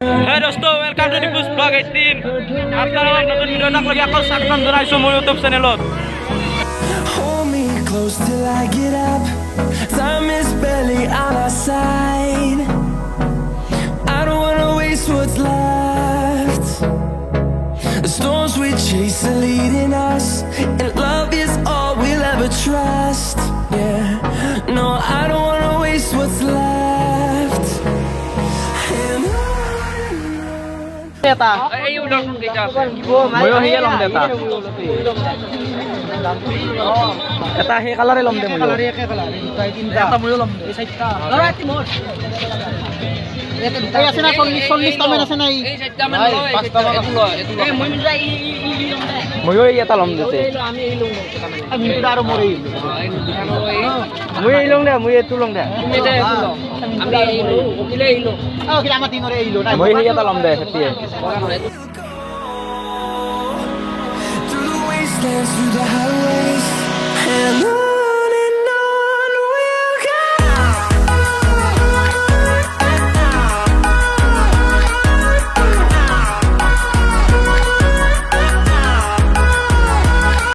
Hey dosto, welcome to the Boost Vlog 18. আপনারা নতুন video না লাগি আকল সাকনাম জানাইছো মোৰ YouTube চেনেলত। Hold me close till I get up. Time is barely on our side. I don't wanna waste what's left. The storms we chase are leading us, and love is all we'll ever trust. Yeah, no, I don't wanna waste what's left. And Teta. এই উডক দিটা আছে। ময়ো হিয়ে লম দেতা এটা সেই কালাৰে লম দে মই কালাৰে একে কালাৰ দুটাই তিনটা এটা ময়ো লম এই চাইটা লৰা তিমত এটা দুটাই আছে না 40 টামান আছে না এই চাইটা মান লয় এটো লয় এই মই যাই ময়ো এই এটা লম দেতে আমি এই লং আমি তো আৰু মৰে মই মই এই লং দে মই এটো লং দে তুমি দে আমি এই লং ওকিলে এই লং কিলা আমাৰ তিনৰে এইলো না মই সেই এটা লম দে সেটিয়ে through the wastelands, through the highways.